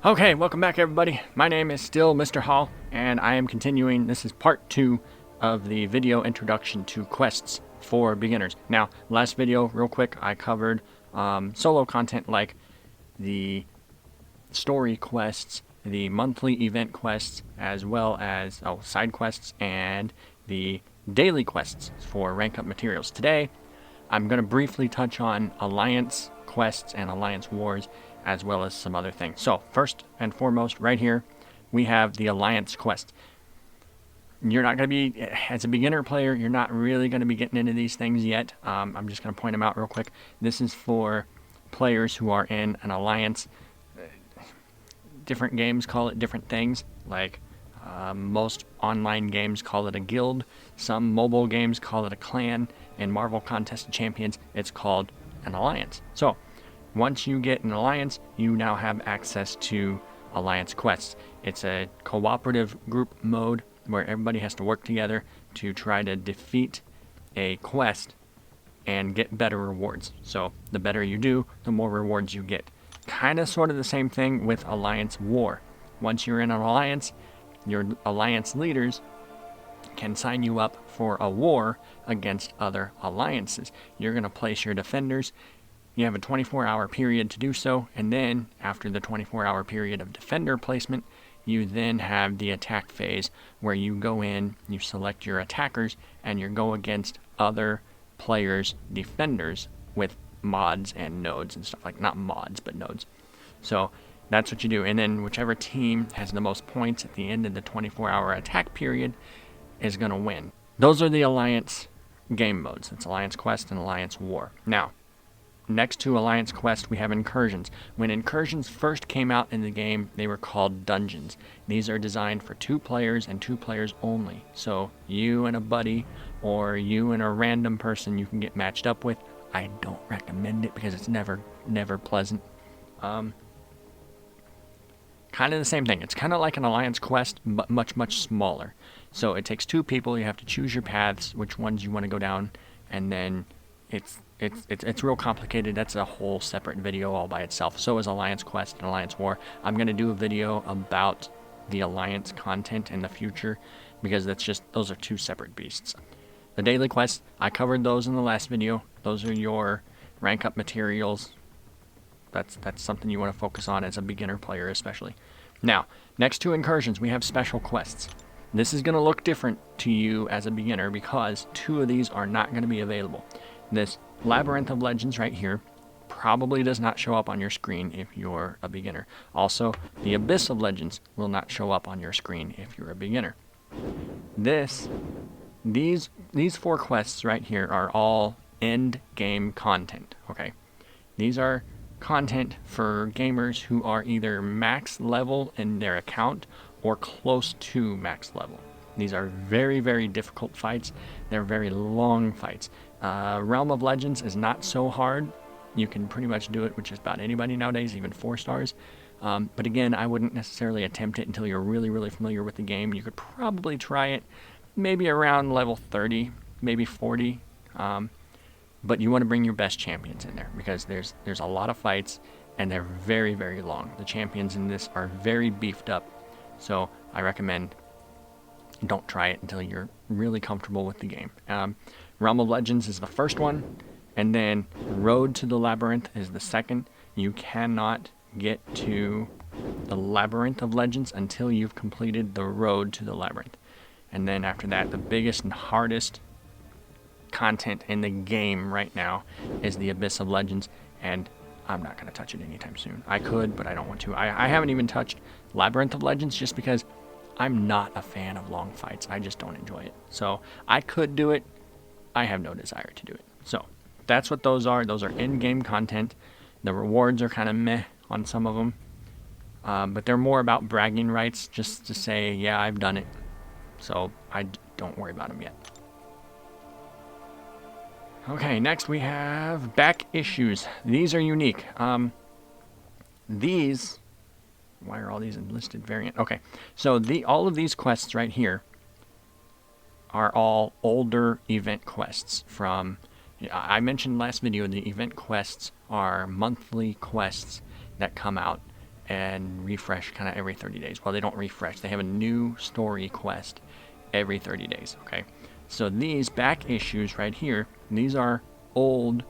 Okay, welcome back everybody. My name is still Mr. Hall, and I am continuing. This is part 2 of the video introduction to quests for beginners. Now, last video, real quick, I covered solo content like the story quests, the monthly event quests, as well as side quests and the daily quests for rank up materials. Today, I'm going to briefly touch on Alliance quests and Alliance wars, as well as some other things. So first and foremost, right here, we have the Alliance quest. You're not going to be, as a beginner player, you're not really going to be getting into these things yet. I'm just going to point them out real quick. This is for players who are in an Alliance. Different games call it different things, like most online games call it a guild, some mobile games call it a clan, and Marvel Contest of Champions, it's called an Alliance. So once you get an Alliance, you now have access to Alliance quests. It's a cooperative group mode where everybody has to work together to try to defeat a quest and get better rewards. So the better you do, the more rewards you get. Kind of sort of the same thing with Alliance War. Once you're in an Alliance, your Alliance leaders can sign you up for a war against other alliances. You're going to place your defenders. You have a 24-hour period to do so, and then after the 24-hour period of defender placement, you then have the attack phase where you go in, you select your attackers, and you go against other players' defenders with mods and nodes and stuff like, not mods, but nodes. So that's what you do, and then whichever team has the most points at the end of the 24-hour attack period is going to win. Those are the Alliance game modes. It's Alliance Quest and Alliance War. Now, next to Alliance Quest, we have Incursions. When Incursions first came out in the game, they were called Dungeons. These are designed for 2 players and 2 players only. So you and a buddy, or you and a random person you can get matched up with. I don't recommend it because it's never pleasant. Kind of the same thing. It's kind of like an Alliance Quest, but much smaller. So it takes 2 people. You have to choose your paths, which ones you want to go down, and then it's real complicated. That's a whole separate video all by itself. So is Alliance Quest and Alliance War. I'm going to do a video about the Alliance content in the future because those are 2 separate beasts. The daily quests, I covered those in the last video. Those are your rank up materials. That's something you want to focus on as a beginner player especially. Now, next to Incursions, we have special quests. This is going to look different to you as a beginner because 2 of these are not going to be available. This Labyrinth of Legends right here probably does not show up on your screen if you're a beginner. Also, the Abyss of Legends will not show up on your screen if you're a beginner. These 4 quests right here are all end game content, okay? These are content for gamers who are either max level in their account or close to max level. These are very difficult fights. They're very long fights. Realm of Legends is not so hard. You can pretty much do it with just about anybody nowadays, even 4 stars. But again, I wouldn't necessarily attempt it until you're really familiar with the game. You could probably try it maybe around level 30, maybe 40. But you want to bring your best champions in there because there's a lot of fights and they're very long. The champions in this are very beefed up. So I recommend don't try it until you're really comfortable with the game. Realm of Legends is the first one, and then Road to the Labyrinth is the second. You cannot get to the Labyrinth of Legends until you've completed the Road to the Labyrinth. And then after that, the biggest and hardest content in the game right now is the Abyss of Legends, and I'm not going to touch it anytime soon. I could, but I don't want to. I haven't even touched Labyrinth of Legends just because I'm not a fan of long fights. I just don't enjoy it. So I could do it. I have no desire to do it. So that's what those are. Those are in-game content. The rewards are kind of meh on some of them. But they're more about bragging rights, just to say, yeah, I've done it. So I don't worry about them yet. Okay, next we have back issues. These are unique. Why are all these enlisted variant? Okay, so all of these quests right here are all older event quests from, I mentioned last video, the event quests are monthly quests that come out and refresh kind of every 30 days. Well, they don't refresh. They have a new story quest every 30 days, okay? So these back issues right here, these are old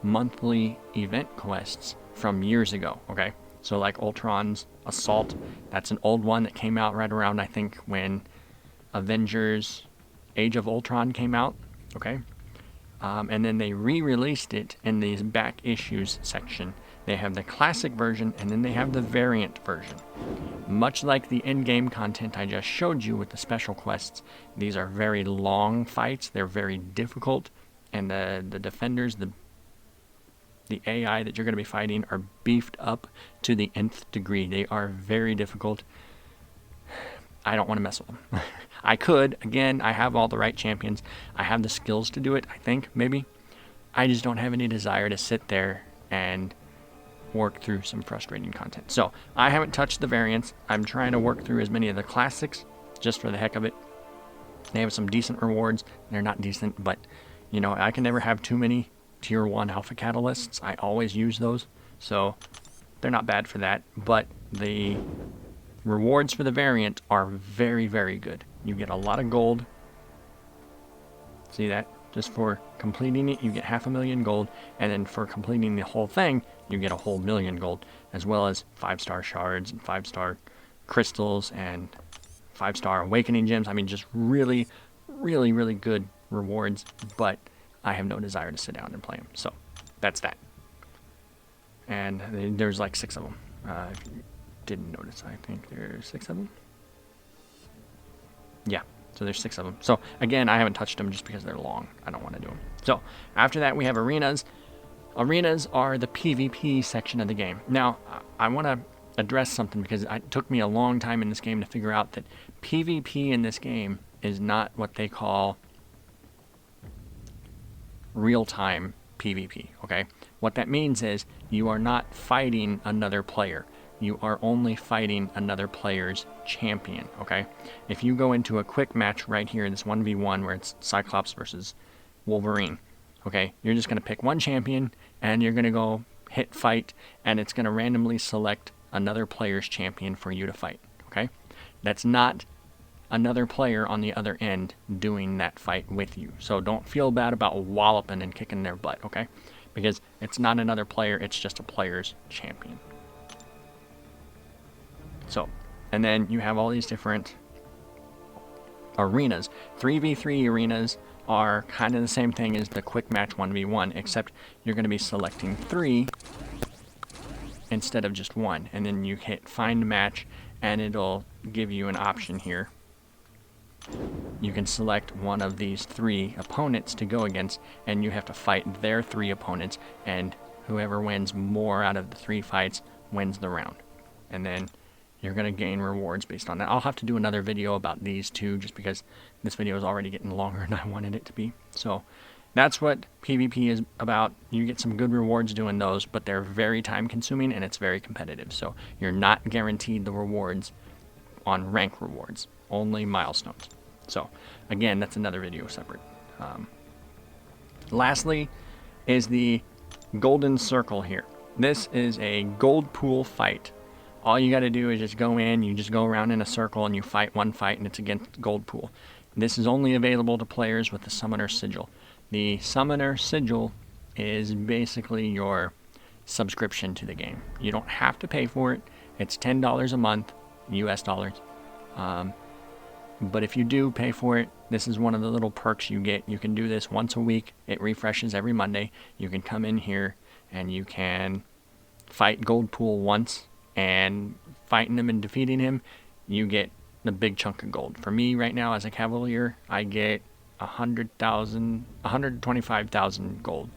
monthly event quests from years ago, okay? So like Ultron's Assault, that's an old one that came out right around, I think, when Avengers Age of Ultron came out, okay? And then they re-released it in these back issues section. They have the classic version, and then they have the variant version. Much like the in-game content I just showed you with the special quests, these are very long fights. They're very difficult, and the defenders, the AI that you're going to be fighting are beefed up to the nth degree. They are very difficult. I don't want to mess with them. I could. Again, I have all the right champions. I have the skills to do it, I think, maybe. I just don't have any desire to sit there and work through some frustrating content. So I haven't touched the variants. I'm trying to work through as many of the classics just for the heck of it. They have some decent rewards. They're not decent, but you know, I can never have too many tier 1 alpha catalysts. I always use those, so they're not bad for that. But the rewards for the variant are very, very good. You get a lot of gold. See that? Just for completing it, you get 500,000 gold, and then for completing the whole thing, you get a whole million gold, as well as 5-star shards and 5-star crystals and 5-star awakening gems. I mean, just really, really, really good rewards, but I have no desire to sit down and play them. So that's that. And there's like 6 of them. If you didn't notice, I think there's 6 of them. Yeah. So there's 6 of them. So again, I haven't touched them just because they're long. I don't want to do them. So after that, we have arenas. Arenas are the PvP section of the game. Now, I want to address something because it took me a long time in this game to figure out that PvP in this game is not what they call real-time PvP, okay? What that means is you are not fighting another player. You are only fighting another player's champion, okay? If you go into a quick match right here, this 1v1 where it's Cyclops versus Wolverine, okay? You're just going to pick one champion, and you're going to go hit fight, and it's going to randomly select another player's champion for you to fight, okay? That's not another player on the other end doing that fight with you. So don't feel bad about walloping and kicking their butt, okay? Because it's not another player, it's just a player's champion. So, and then you have all these different arenas. 3v3 arenas are kind of the same thing as the quick match 1v1, except you're going to be selecting 3 instead of just 1. And then you hit find match, and it'll give you an option here. You can select one of these 3 opponents to go against, and you have to fight their 3 opponents, and whoever wins more out of the 3 fights wins the round. And then you're going to gain rewards based on that. I'll have to do another video about these two just because this video is already getting longer than I wanted it to be. So that's what PvP is about. You get some good rewards doing those, but they're very time consuming and it's very competitive. So you're not guaranteed the rewards on rank rewards, only milestones. So again, that's another video separate. Lastly is the golden circle here. This is a gold pool fight. All you got to do is just go in, you just go around in a circle and you fight one fight and it's against gold pool. This is only available to players with the Summoner Sigil. The Summoner Sigil is basically your subscription to the game. You don't have to pay for it. It's $10 a month, US dollars. But if you do pay for it, this is one of the little perks you get. You can do this once a week. It refreshes every Monday. You can come in here and you can fight gold pool once, and fighting him and defeating him, you get a big chunk of gold. For me right now as a Cavalier, I get 125,000 gold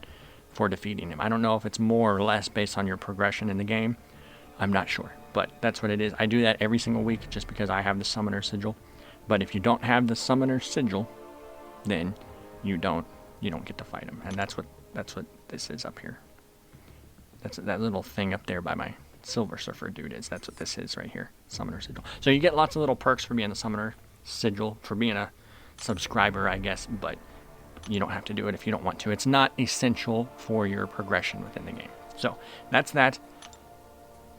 for defeating him. I don't know if it's more or less based on your progression in the game. I'm not sure, but that's what it is. I do that every single week just because I have the Summoner Sigil. But if you don't have the Summoner Sigil, then you don't get to fight him. And that's what this is up here. That's that little thing up there by my Silver Surfer dude is. That's what this is right here, Summoner Sigil. So you get lots of little perks for being a Summoner Sigil, for being a subscriber, I guess, but you don't have to do it if you don't want to. It's not essential for your progression within the game. So that's that.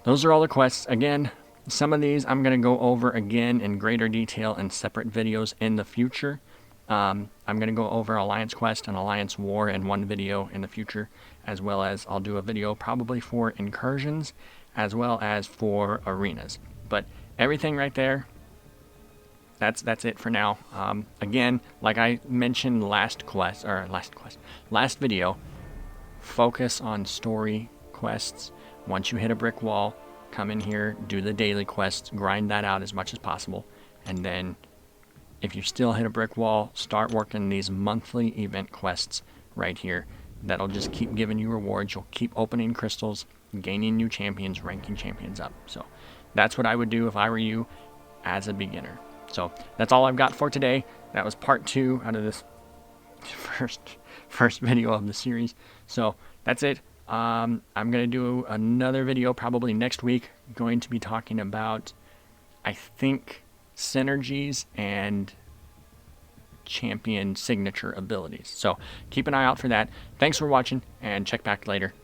those are all the quests. Again, some of these I'm going to go over again in greater detail in separate videos in the future. I'm going to go over Alliance Quest and Alliance War in one video in the future, as well as I'll do a video probably for Incursions, as well as for Arenas. But everything right there, that's it for now. Again, like I mentioned last video, focus on story quests. Once you hit a brick wall, come in here, do the daily quests, grind that out as much as possible, and then if you still hit a brick wall, start working these monthly event quests right here. That'll just keep giving you rewards. You'll keep opening crystals, gaining new champions, ranking champions up. So that's what I would do if I were you as a beginner. So that's all I've got for today. That was part 2 out of this first video of the series. So that's it. I'm going to do another video probably next week. I'm going to be talking about, I think, synergies and champion signature abilities. So keep an eye out for that. Thanks for watching, and check back later.